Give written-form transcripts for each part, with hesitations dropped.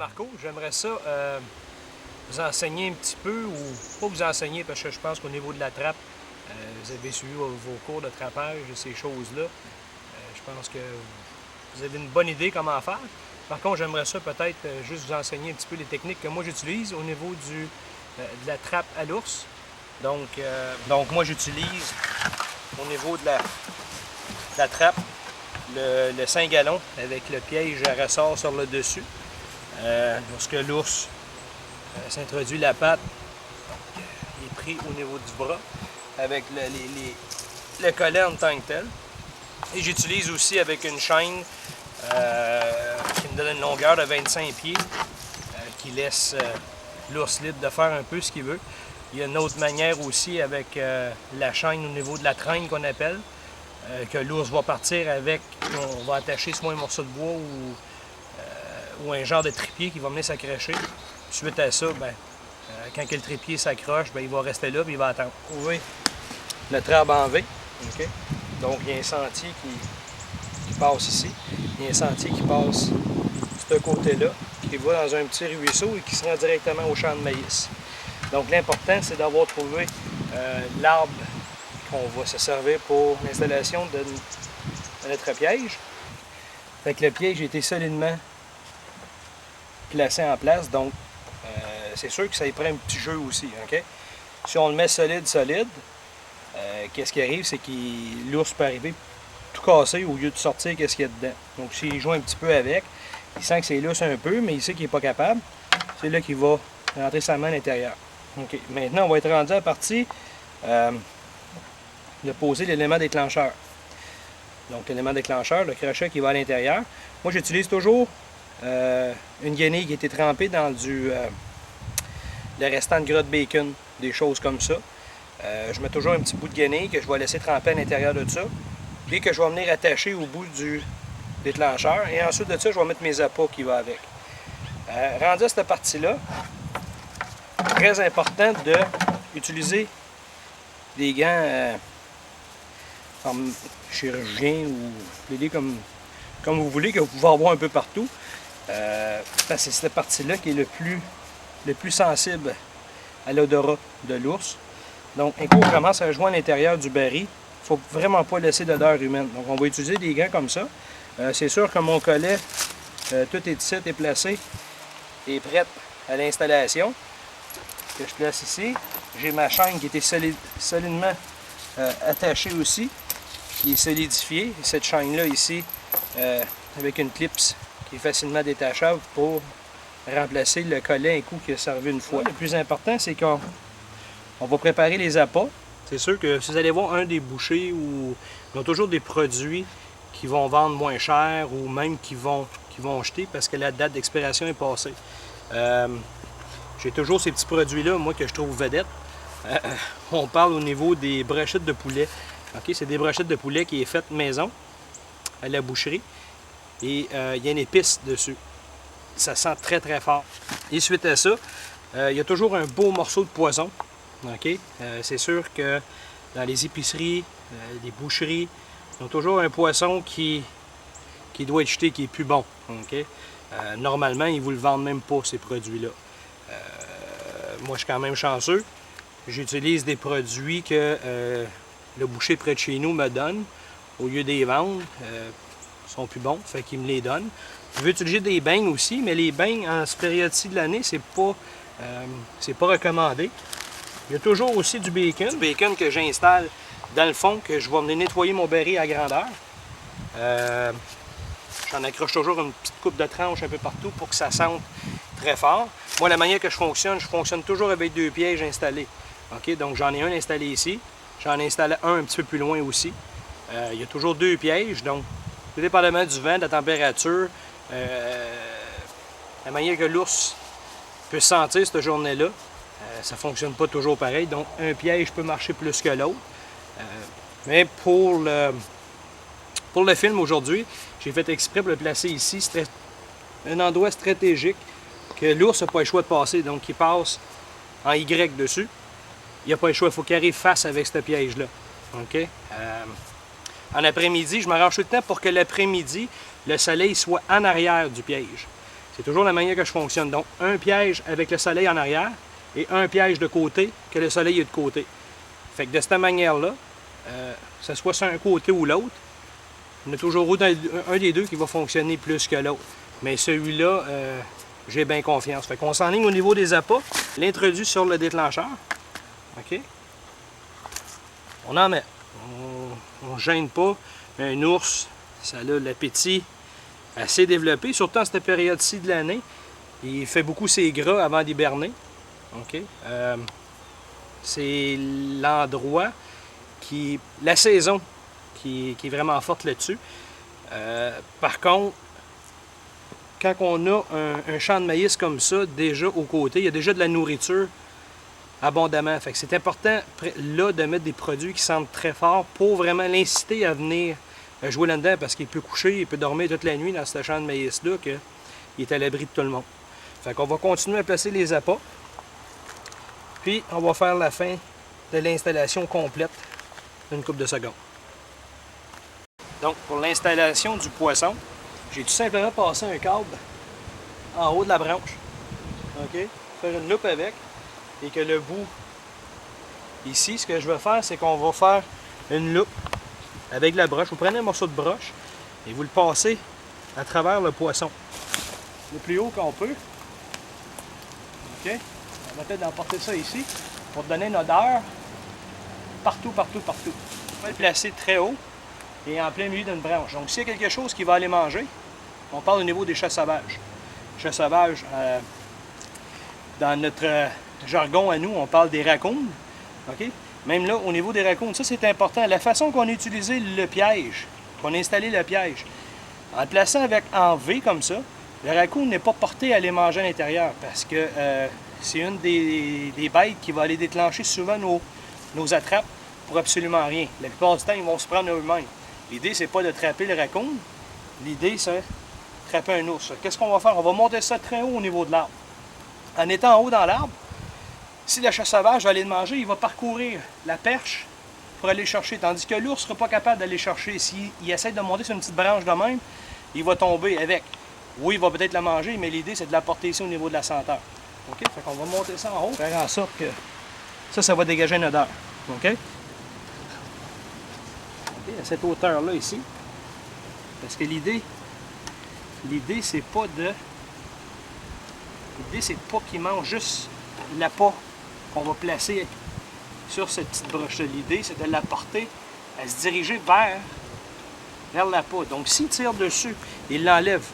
Marco. J'aimerais ça vous enseigner un petit peu, ou pas vous enseigner, parce que je pense qu'au niveau de la trappe, vous avez suivi vos cours de trappage et ces choses-là. Je pense que vous avez une bonne idée comment faire. Par contre, j'aimerais ça peut-être juste vous enseigner un petit peu les techniques que moi j'utilise au niveau de la trappe à l'ours. Donc moi j'utilise au niveau de la trappe le 5 gallons avec le piège à ressort sur le dessus. Lorsque l'ours s'introduit la patte, donc, il est pris au niveau du bras avec le collet en tant que tel. Et j'utilise aussi avec une chaîne qui me donne une longueur de 25 pieds qui laisse l'ours libre de faire un peu ce qu'il veut. Il y a une autre manière aussi avec la chaîne au niveau de la traîne qu'on appelle, que l'ours va partir avec, on va attacher soit un morceau de bois ou un genre de trépied qui va venir s'accrocher. Suite à ça, quand le trépied s'accroche, il va rester là et il va attendre. Vous voyez notre arbre en V. Okay? Donc il y a un sentier qui passe ici. Il y a un sentier qui passe de ce côté-là, qui va dans un petit ruisseau et qui se rend directement au champ de maïs. Donc l'important, c'est d'avoir trouvé l'arbre qu'on va se servir pour l'installation de notre piège. Fait que le piège a été solidement placé en place, donc c'est sûr que ça y prend un petit jeu aussi. Okay? Si on le met solide, qu'est-ce qui arrive, c'est que l'ours peut arriver tout casser au lieu de sortir qu'est-ce qu'il y a dedans. Donc s'il joue un petit peu avec, il sent que c'est lousse un peu, mais il sait qu'il n'est pas capable, c'est là qu'il va rentrer sa main à l'intérieur. Okay. Maintenant, on va être rendu à partir de poser l'élément déclencheur. Donc l'élément déclencheur, le crochet qui va à l'intérieur. Moi, j'utilise toujours une guenille qui a été trempée dans le restant de gras de bacon, des choses comme ça. Je mets toujours un petit bout de guenille que je vais laisser tremper à l'intérieur de ça, puis que je vais venir attacher au bout du déclencheur. Et ensuite de ça, je vais mettre mes appâts qui vont avec. Rendu à cette partie-là, très important d'utiliser des gants comme chirurgien ou les comme vous voulez, que vous pouvez avoir un peu partout. C'est cette partie-là qui est le plus sensible à l'odorat de l'ours. Donc, un coup on commence à jouer à l'intérieur du baril, il ne faut vraiment pas laisser d'odeur humaine. Donc, on va utiliser des gants comme ça. C'est sûr que mon collet, tout est ici, est placé et prêt à l'installation. Que je place ici. J'ai ma chaîne qui était solidement attachée aussi, qui est solidifiée. Et cette chaîne-là ici, avec une clips qui est facilement détachable pour remplacer le collet un coup qui a servi une fois. Le plus important, c'est qu'on va préparer les appâts. C'est sûr que si vous allez voir un des bouchers, ils ont toujours des produits qui vont vendre moins cher ou même qui vont jeter parce que la date d'expiration est passée. J'ai toujours ces petits produits-là, moi, que je trouve vedettes. On parle au niveau des brochettes de poulet. Okay? C'est des brochettes de poulet qui est faite maison, à la boucherie. Et il y a une épice dessus. Ça sent très, très fort. Et suite à ça, il y a toujours un beau morceau de poisson. Okay? C'est sûr que dans les épiceries, les boucheries, ils ont toujours un poisson qui doit être jeté, qui est plus bon. Okay? Normalement, ils ne vous le vendent même pas, ces produits-là. Moi, je suis quand même chanceux. J'utilise des produits que le boucher près de chez nous me donne. Au lieu de les vendre, ils sont plus bons, fait qu'il me les donne. Je veux utiliser des beignes aussi, mais les beignes, en cette période-ci de l'année, c'est pas recommandé. Il y a toujours aussi du bacon. Du bacon que j'installe dans le fond, que je vais venir nettoyer mon baril à grandeur. J'en accroche toujours une petite coupe de tranche un peu partout pour que ça sente très fort. Moi, la manière que je fonctionne toujours avec 2 pièges installés. Okay? Donc, j'en ai un installé ici. J'en ai installé un petit peu plus loin aussi. Il y a toujours 2 pièges. Donc, tout dépendamment du vent, de la température, la manière que l'ours peut se sentir cette journée-là, ça ne fonctionne pas toujours pareil. Donc, un piège peut marcher plus que l'autre. Mais pour le film aujourd'hui, j'ai fait exprès pour le placer ici. C'était un endroit stratégique que l'ours n'a pas le choix de passer. Donc, il passe en Y dessus. Il n'a pas le choix. Il faut qu'il arrive face avec ce piège-là. Okay? En après-midi, je m'arrange tout le temps pour que l'après-midi, le soleil soit en arrière du piège. C'est toujours la manière que je fonctionne. Donc, un piège avec le soleil en arrière et un piège de côté que le soleil est de côté. Fait que de cette manière-là, que ce soit sur un côté ou l'autre, on a toujours un des deux qui va fonctionner plus que l'autre. Mais celui-là, j'ai bien confiance. Fait qu'on s'enligne au niveau des appâts, l'introduit sur le déclencheur. OK? On en met. On ne gêne pas. Un ours, ça a l'appétit assez développé, surtout en cette période-ci de l'année. Il fait beaucoup ses gras avant d'hiberner. OK? C'est l'endroit la saison qui est vraiment forte là-dessus. Par contre, quand on a un champ de maïs comme ça, déjà aux côtés, il y a déjà de la nourriture abondamment. Fait que c'est important là de mettre des produits qui sentent très fort pour vraiment l'inciter à venir jouer là-dedans, parce qu'il peut coucher, il peut dormir toute la nuit dans ce champ de maïs-là, qu'il est à l'abri de tout le monde. Fait qu'on va continuer à placer les appâts. Puis on va faire la fin de l'installation complète d'une couple de secondes. Donc pour l'installation du poisson, j'ai tout simplement passé un câble en haut de la branche. OK? Faire une loupe avec. Et que le bout ici, ce que je vais faire, c'est qu'on va faire une loupe avec la broche. Vous prenez un morceau de broche et vous le passez à travers le poisson. Le plus haut qu'on peut. OK? On va peut-être emporter ça ici pour donner une odeur partout, partout, partout. On va le placer très haut et en plein milieu d'une branche. Donc s'il y a quelque chose qui va aller manger, on parle au niveau des chats sauvages. Chats sauvages, dans notre jargon à nous, on parle des raccoons. OK? Même là, au niveau des raccoons, ça c'est important. La façon qu'on a utilisé le piège, qu'on a installé le piège, en le plaçant en V comme ça, le raccoon n'est pas porté à aller manger à l'intérieur parce que c'est une des bêtes qui va aller déclencher souvent nos attrapes pour absolument rien. La plupart du temps, ils vont se prendre eux-mêmes. L'idée, c'est pas de trapper le raccoon. L'idée, c'est de trapper un ours. Qu'est-ce qu'on va faire? On va monter ça très haut au niveau de l'arbre. En étant en haut dans l'arbre, si le chat sauvage va aller le manger, il va parcourir la perche pour aller le chercher. Tandis que l'ours ne sera pas capable d'aller chercher. S'il essaie de monter sur une petite branche de même, il va tomber avec. Oui, il va peut-être la manger, mais l'idée, c'est de la porter ici au niveau de la senteur. OK? Fait qu'on va monter ça en haut, faire en sorte que ça va dégager une odeur. OK? OK, à cette hauteur-là ici. Parce que l'idée, c'est pas de... L'idée, c'est pas qu'il mange juste l'appât qu'on va placer sur cette petite broche-là. L'idée, c'est de la porter à se diriger vers l'appât. Donc, s'il tire dessus, il l'enlève.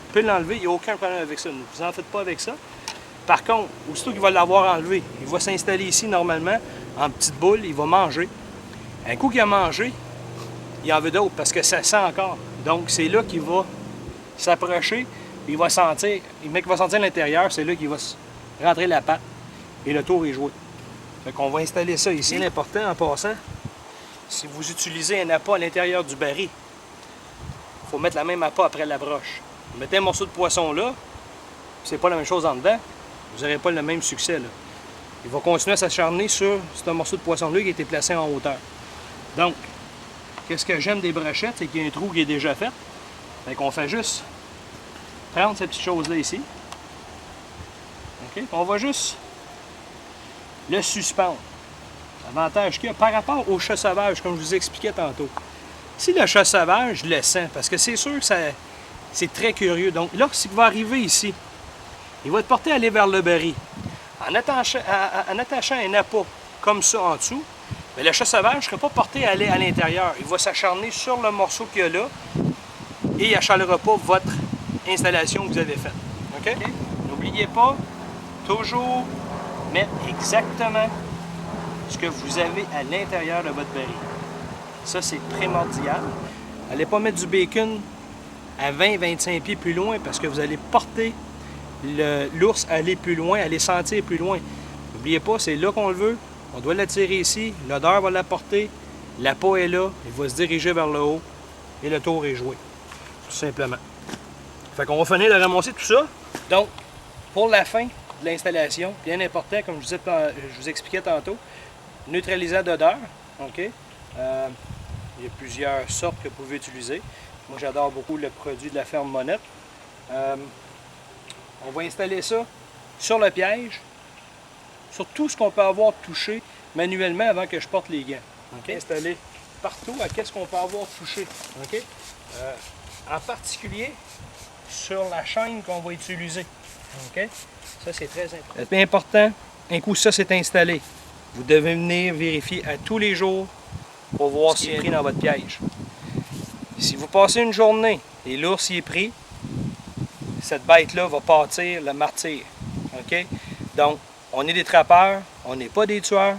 Il peut l'enlever, il n'y a aucun problème avec ça. Ne vous en faites pas avec ça. Par contre, aussitôt qu'il va l'avoir enlevé, il va s'installer ici normalement, en petite boule, il va manger. Un coup qu'il a mangé, il en veut d'autres parce que ça sent encore. Donc, c'est là qu'il va s'approcher. Il va sentir, le mec va sentir l'intérieur, c'est là qu'il va rentrer la patte et le tour est joué. Fait qu'on va installer ça ici. C'est important en passant, si vous utilisez un appât à l'intérieur du baril, il faut mettre la même appât après la broche. Vous mettez un morceau de poisson là, c'est pas la même chose en dedans, vous n'aurez pas le même succès là. Il va continuer à s'acharner sur ce morceau de poisson-là qui a été placé en hauteur. Donc, qu'est-ce que j'aime des brochettes, c'est qu'il y a un trou qui est déjà fait. Fait qu'on fait juste prendre cette petite chose-là ici. OK? On va juste le suspendre. L'avantage qu'il y a par rapport au chat sauvage, comme je vous expliquais tantôt. Si le chat sauvage le sent, parce que c'est sûr que c'est très curieux. Donc, lorsqu'il va arriver ici, il va être porté à aller vers le baril. En attachant un appât comme ça en dessous, mais le chat sauvage ne sera pas porté à aller à l'intérieur. Il va s'acharner sur le morceau qu'il y a là et il n'achalera pas votre installation que vous avez faite. OK? N'oubliez pas, toujours mettre exactement ce que vous avez à l'intérieur de votre baril. Ça, c'est primordial. N'allez pas mettre du bacon à 20-25 pieds plus loin parce que vous allez porter l'ours à aller plus loin, à aller sentir plus loin. N'oubliez pas, c'est là qu'on le veut. On doit l'attirer ici. L'odeur va l'apporter. L'appât est là. Il va se diriger vers le haut. Et le tour est joué. Tout simplement. Fait qu'on va finir de ramasser tout ça. Donc, pour la fin de l'installation, bien important, comme je vous expliquais tantôt, neutralisant d'odeur. OK? Il y a plusieurs sortes que vous pouvez utiliser. Moi, j'adore beaucoup le produit de la ferme Monette. On va installer ça sur le piège, sur tout ce qu'on peut avoir touché manuellement avant que je porte les gants. Okay? Installer partout à qu'est-ce qu'on peut avoir touché. Okay? En particulier sur la chaîne qu'on va utiliser. Okay? Ça, c'est très important. C'est bien important, un coup ça c'est installé, vous devez venir vérifier à tous les jours pour voir s'il est pris dans votre piège. Si vous passez une journée et l'ours y est pris, cette bête-là va partir le martyr. Okay? Donc, on est des trappeurs, on n'est pas des tueurs,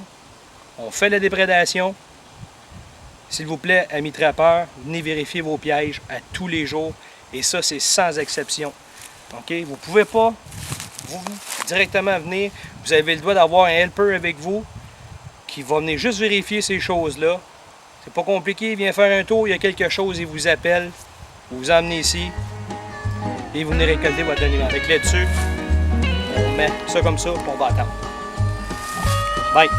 on fait la déprédation. S'il vous plaît, amis trappeurs, venez vérifier vos pièges à tous les jours. Et ça, c'est sans exception. Okay? Vous ne pouvez pas vous directement venir. Vous avez le droit d'avoir un helper avec vous qui va venir juste vérifier ces choses-là. C'est pas compliqué, il vient faire un tour, il y a quelque chose, il vous appelle, vous vous emmenez ici et vous venez récolter votre animal. Avec là-dessus, on met ça comme ça, puis on va attendre. Bye!